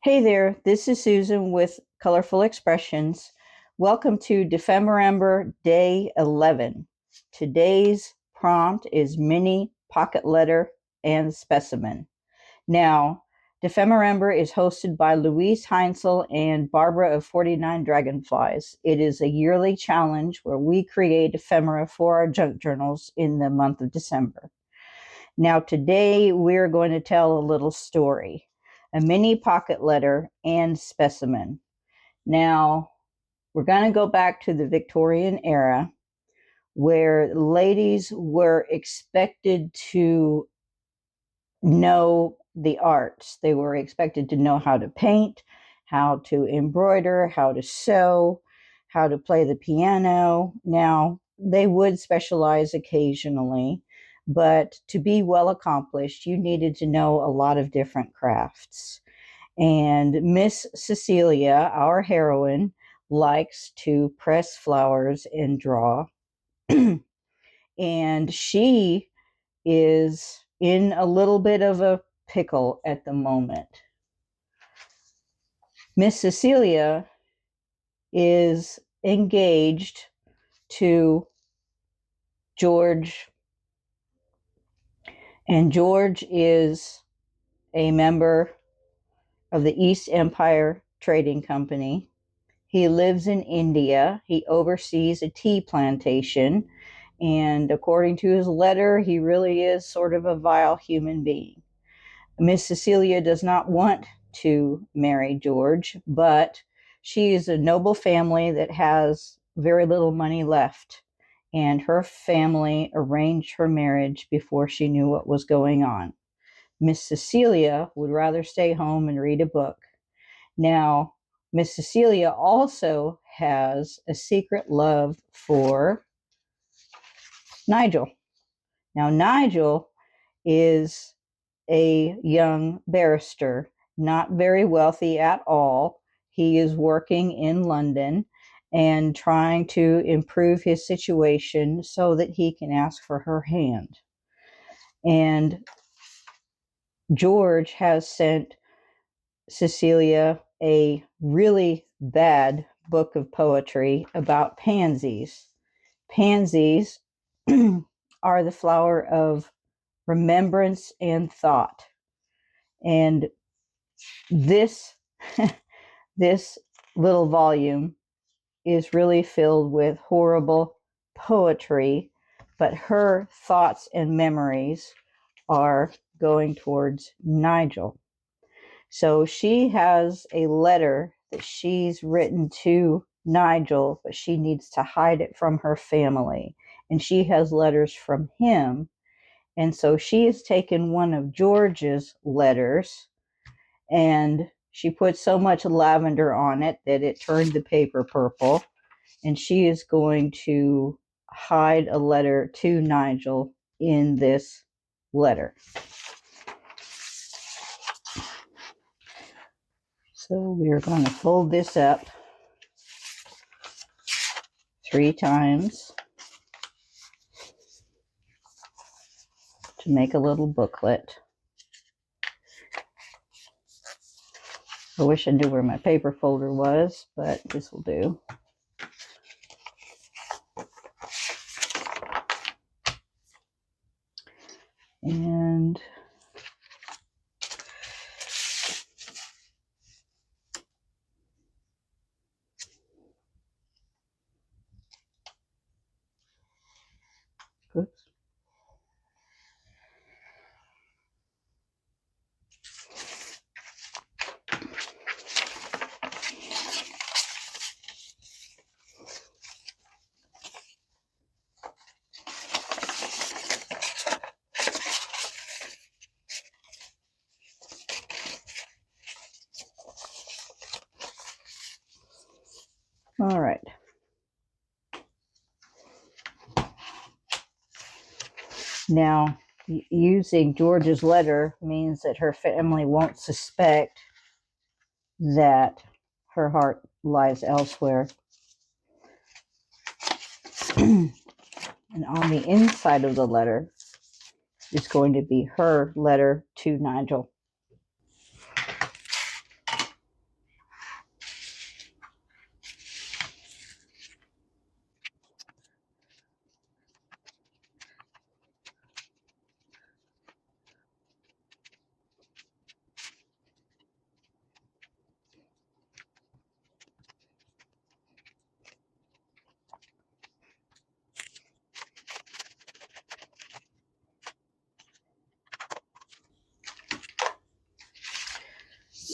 Hey there, this is Susan with Colorful Expressions. Welcome to Dephemerember Day 11. Today's prompt is mini, pocket letter, and specimen. Now, Dephemerember is hosted by Louise Heinzel and Barbara of 49 Dragonflies. It is a yearly challenge where we create ephemera for our junk journals in the month of December. Now, today we're going to tell a little story, a mini pocket letter and specimen. Now, we're going to go back to the Victorian era where ladies were expected to know the arts. They were expected to know how to paint, how to embroider, how to sew, how to play the piano. Now, they would specialize occasionally, but to be well accomplished, you needed to know a lot of different crafts. And Miss Cecilia, our heroine, likes to press flowers and draw. And she is in a little bit of a pickle at the moment. Miss Cecilia is engaged to George, and George is a member of the East Empire Trading Company. He lives in India. He oversees a tea plantation, and according to his letter, he really is sort of a vile human being. Miss Cecilia does not want to marry George, but she is a noble family that has very little money left, and her family arranged her marriage before she knew what was going on. Miss Cecilia would rather stay home and read a book. Now, Miss Cecilia also has a secret love for Nigel. Now, Nigel is a young barrister, not very wealthy at all. He is working in London and trying to improve his situation so that he can ask for her hand. And George has sent Cecilia a really bad book of poetry about pansies. Pansies are the flower of remembrance and thought. And this this little volume is really filled with horrible poetry, but her thoughts and memories are going towards Nigel. So she has a letter that she's written to Nigel, but she needs to hide it from her family. And she has letters from him. And so she has taken one of George's letters and she put so much lavender on it that it turned the paper purple. And she is going to hide a letter to Nigel in this letter. So we are going to fold this up 3 times to make a little booklet. I wish I knew where my paper folder was, but this will do. And oops. All right. Now, using George's letter means that her family won't suspect that her heart lies elsewhere. And on the inside of the letter is going to be her letter to Nigel.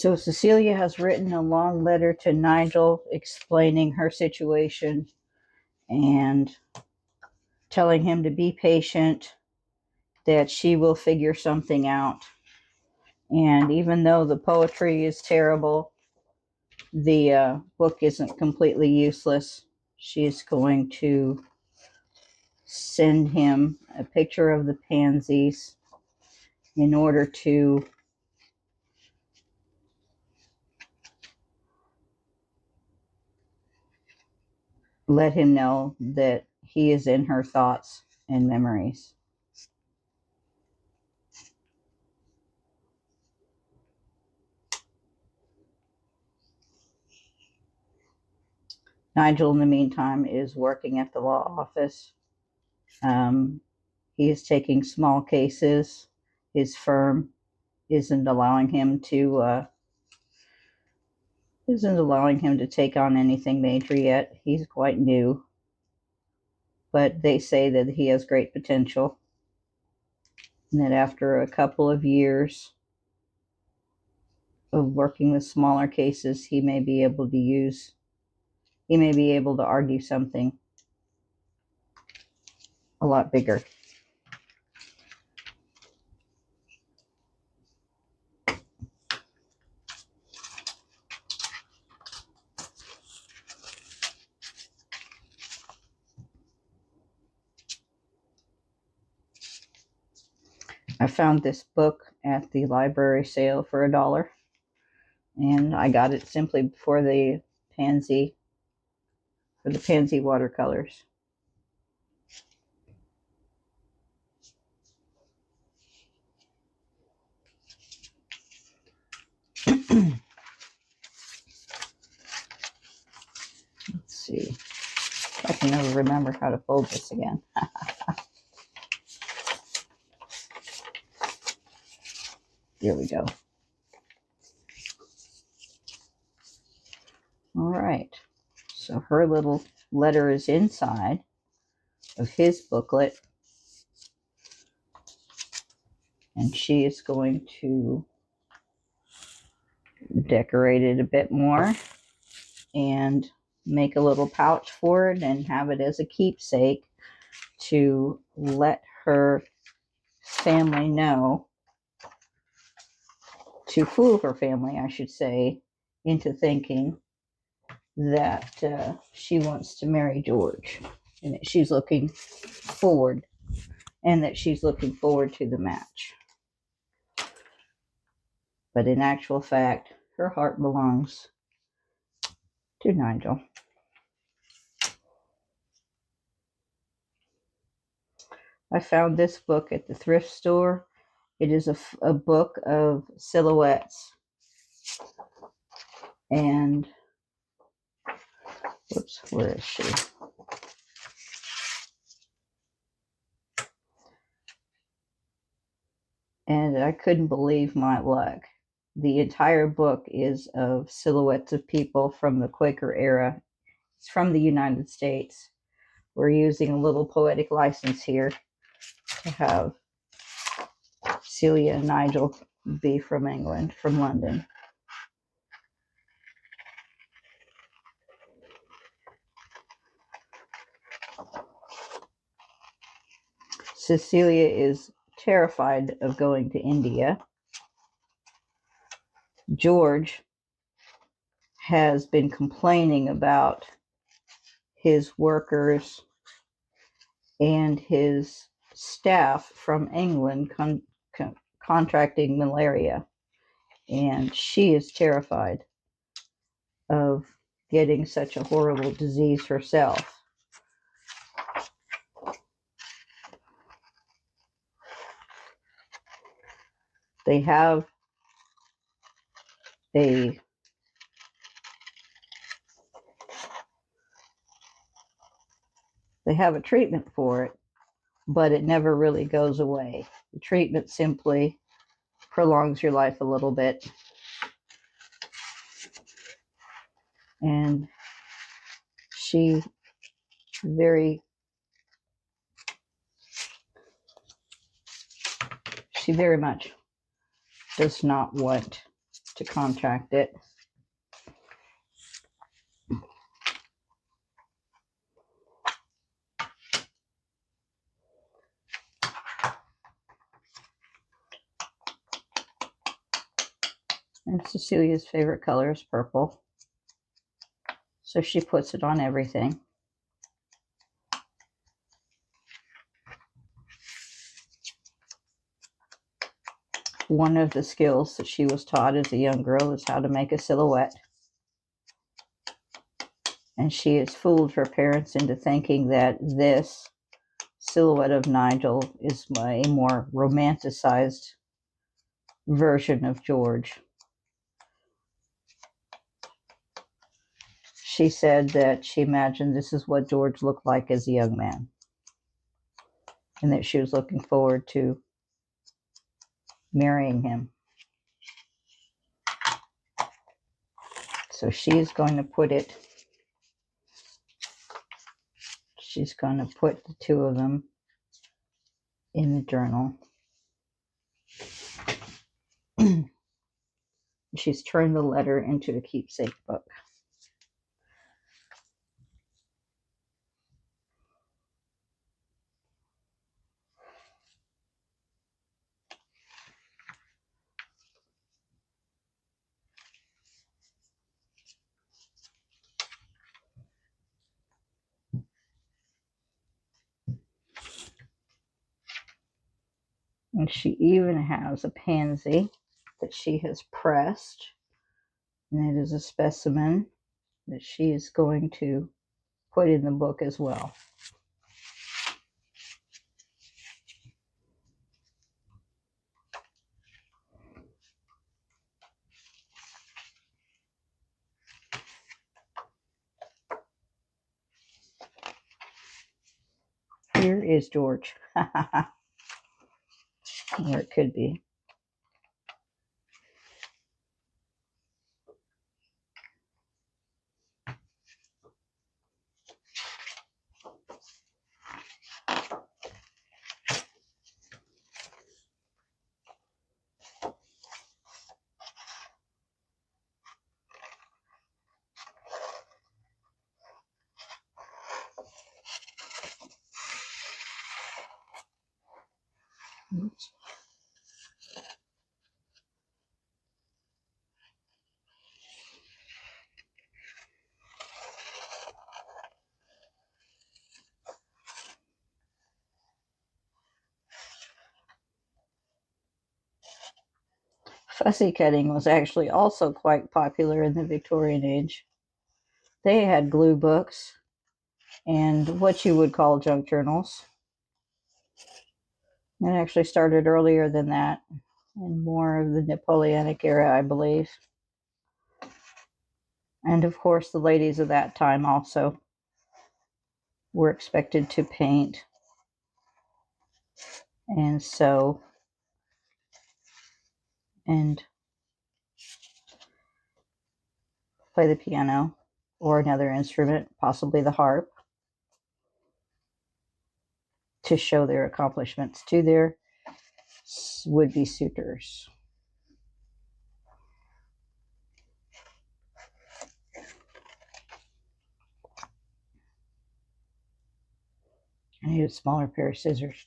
So Cecilia has written a long letter to Nigel explaining her situation and telling him to be patient, that she will figure something out. And even though the poetry is terrible, the book isn't completely useless. She's going to send him a picture of the pansies in order to let him know that he is in her thoughts and memories. Nigel, in the meantime, is working at the law office. He is taking small cases. His firm isn't allowing him to take on anything major yet. He's quite new, but they say that he has great potential, and that after a couple of years of working with smaller cases, he may be able to argue something a lot bigger. I found this book at the library sale for $1, and I got it simply for the pansy watercolors. Let's see. I can never remember how to fold this again. Here we go. All right. So her little letter is inside of his booklet, and she is going to decorate it a bit more and make a little pouch for it and have it as a keepsake to let her family know, to fool her family, I should say, into thinking that she wants to marry George, and that she's looking forward to the match. But in actual fact, her heart belongs to Nigel. I found this book at the thrift store. It is a book of silhouettes. And, whoops, where is she? And I couldn't believe my luck. The entire book is of silhouettes of people from the Quaker era. It's from the United States. We're using a little poetic license here to have Celia and Nigel be from England, from London. Cecilia is terrified of going to India. George has been complaining about his workers and his staff from England contracting malaria, and she is terrified of getting such a horrible disease herself. They have a treatment for it, but it never really goes away. The treatment simply prolongs your life a little bit. And she very much does not want to contact it. And Cecilia's favorite color is purple, so she puts it on everything. One of the skills that she was taught as a young girl is how to make a silhouette. And she has fooled her parents into thinking that this silhouette of Nigel is a more romanticized version of George. She said that she imagined this is what George looked like as a young man, and that she was looking forward to marrying him. So she's going to put it, she's going to put the two of them in the journal. She's turned the letter into a keepsake book. And she even has a pansy that she has pressed. And it is a specimen that she is going to put in the book as well. Here is George. Or it could be. Oops. Fussy cutting was actually also quite popular in the Victorian age. They had glue books and what you would call junk journals. It actually started earlier than that, in more of the Napoleonic era, I believe. And of course, the ladies of that time also were expected to paint and sew and play the piano or another instrument, possibly the harp, to show their accomplishments to their would-be suitors. I need a smaller pair of scissors.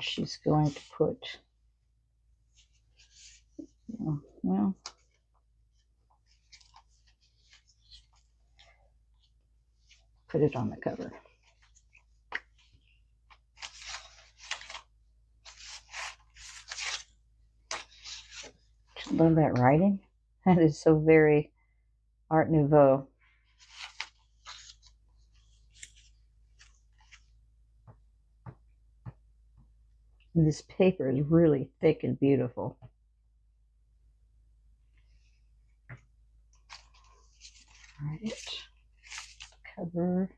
She's going to put, well, put it on the cover. Just love that writing. That is so very Art Nouveau. And this paper is really thick and beautiful. All right, cover.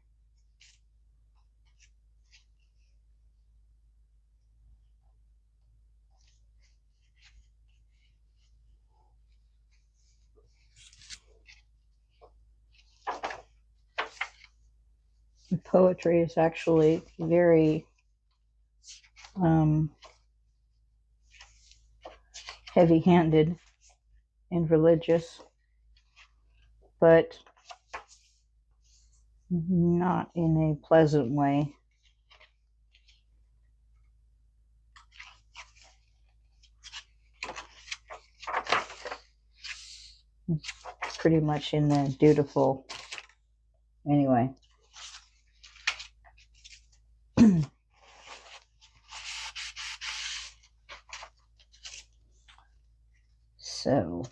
Poetry is actually very heavy-handed and religious, but not in a pleasant way. It's pretty much in the dutiful. Anyway. So.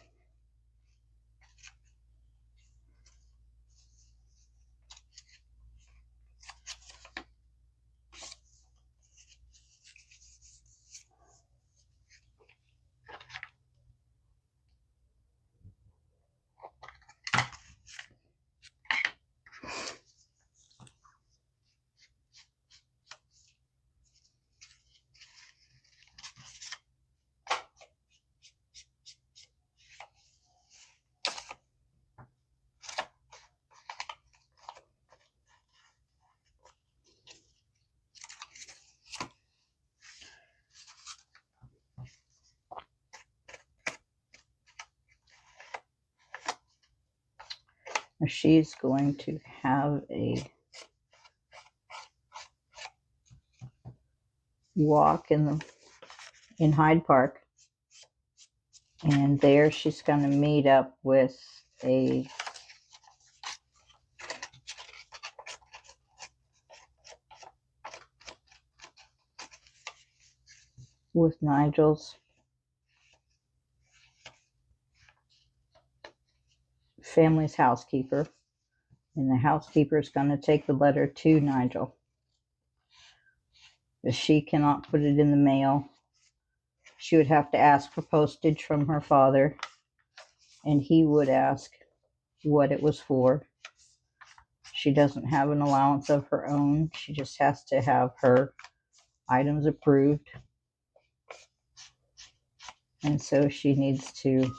She's going to have a walk in Hyde Park, and there she's going to meet up with Nigel's family's housekeeper, and the housekeeper is going to take the letter to Nigel. If she cannot put it in the mail, she would have to ask for postage from her father, and he would ask what it was for. She doesn't have an allowance of her own. She just has to have her items approved. And so she needs to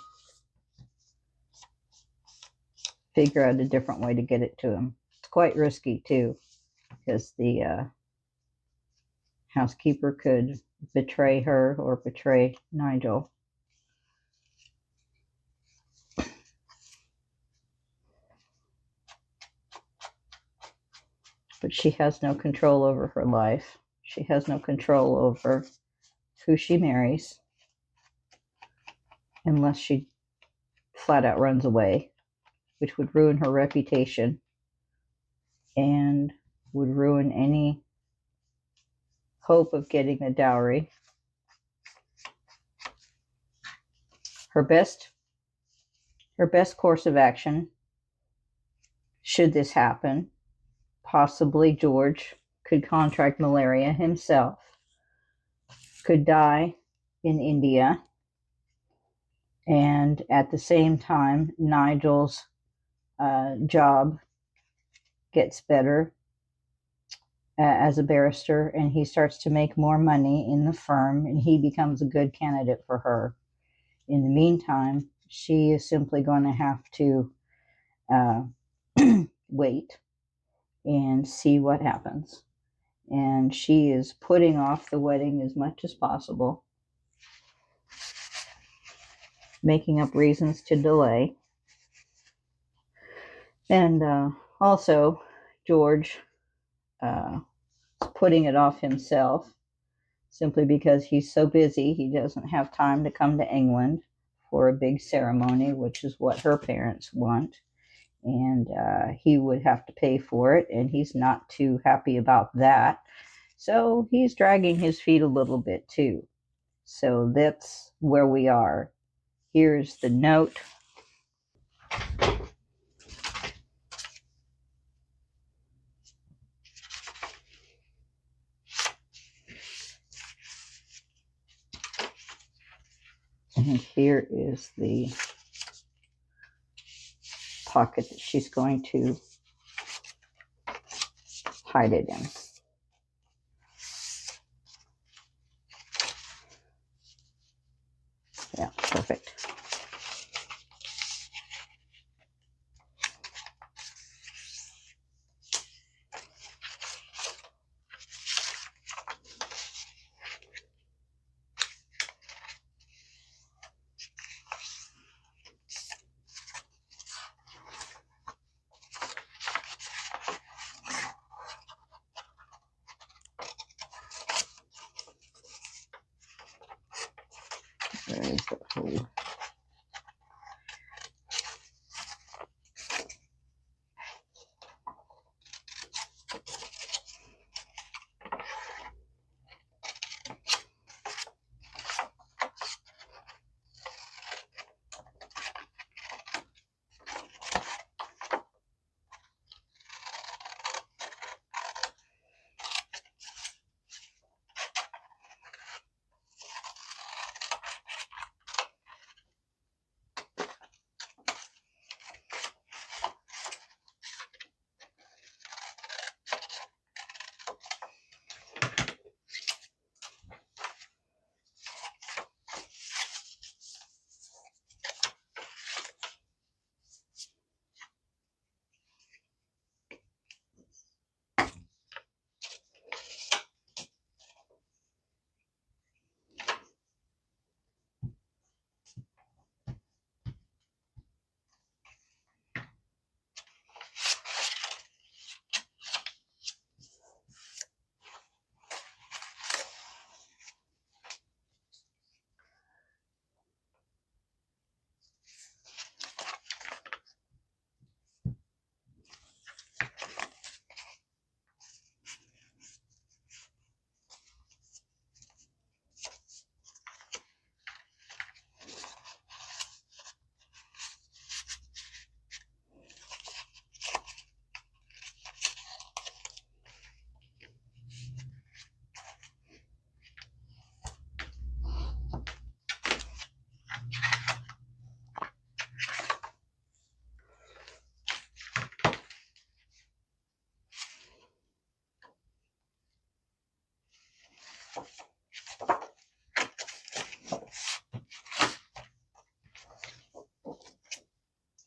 figure out a different way to get it to him. It's quite risky too, because the housekeeper could betray her or betray Nigel. But she has no control over her life. She has no control over who she marries unless she flat out runs away, which would ruin her reputation and would ruin any hope of getting the dowry. Her best course of action, should this happen, possibly George could contract malaria himself, could die in India, and at the same time, Nigel's job gets better as a barrister, and he starts to make more money in the firm, and he becomes a good candidate for her. In the meantime, she is simply going to have to wait and see what happens. And she is putting off the wedding as much as possible, making up reasons to delay. And also, George is putting it off himself simply because he's so busy. He doesn't have time to come to England for a big ceremony, which is what her parents want. And he would have to pay for it, and he's not too happy about that. So he's dragging his feet a little bit too. So that's where we are. Here's the note. And here is the pocket that she's going to hide it in. Yeah, perfect. Where is the hole?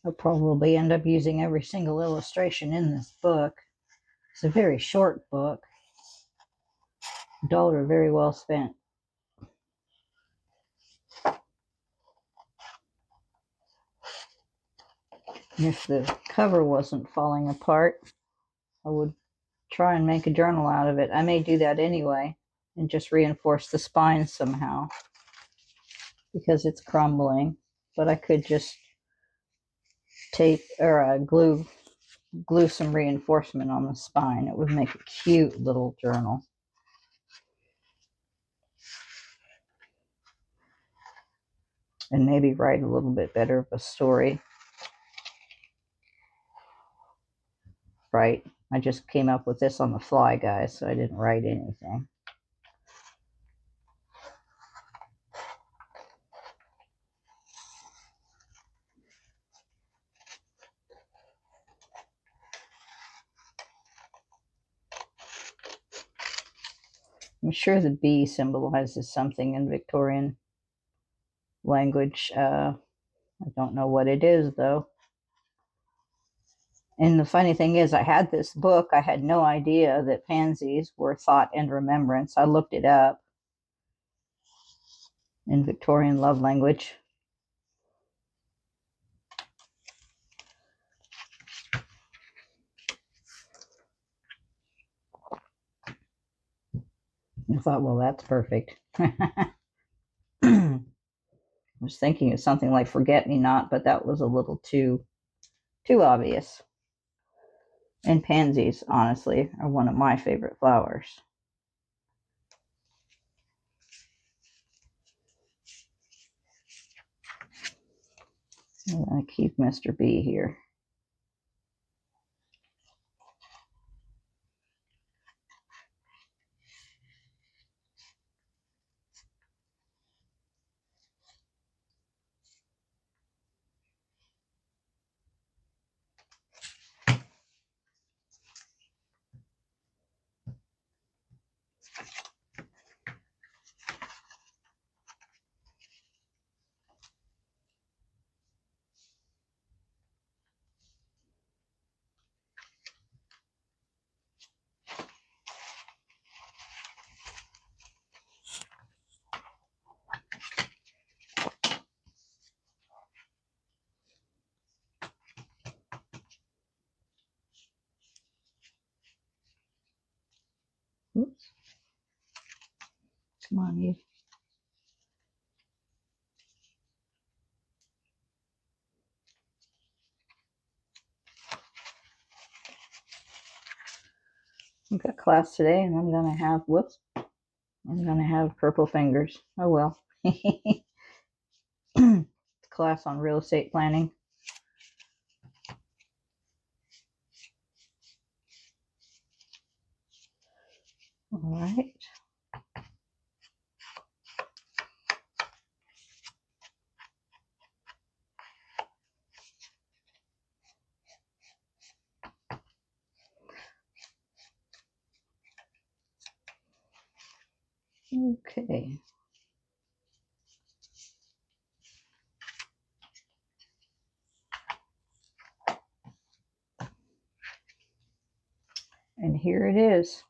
I'll probably end up using every single illustration in this book. It's a very short book. $1 very well spent. If the cover wasn't falling apart, I would try and make a journal out of it. I may do that anyway and just reinforce the spine somehow because it's crumbling. But I could just tape or glue some reinforcement on the spine. It would make a cute little journal. And maybe write a little bit better of a story. Right. I just came up with this on the fly, guys, so I didn't write anything. I'm sure the bee symbolizes something in Victorian language. I don't know what it is, though. And the funny thing is, I had this book. I had no idea that pansies were thought and remembrance. I looked it up in Victorian love language. I thought, well, that's perfect. I was thinking of something like forget-me-not, but that was a little too obvious. And pansies, honestly, are one of my favorite flowers. I'm going to keep Mr. B here. Oops. Come on, you. I've got class today and I'm going to have, whoops, I'm going to have purple fingers. Oh well. Class on real estate planning. All right. Okay. And here it is.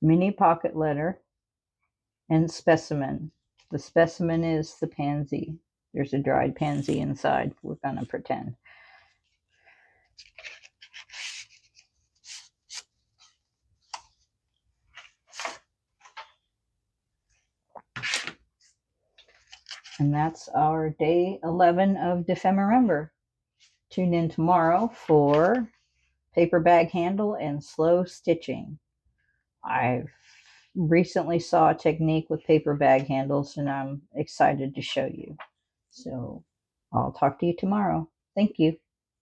Mini pocket letter and specimen. The specimen is the pansy. There's a dried pansy inside. We're going to pretend. And that's our day 11 of Dephemerember. Tune in tomorrow for paper bag handle and slow stitching. I recently saw a technique with paper bag handles and I'm excited to show you. So I'll talk to you tomorrow. Thank you.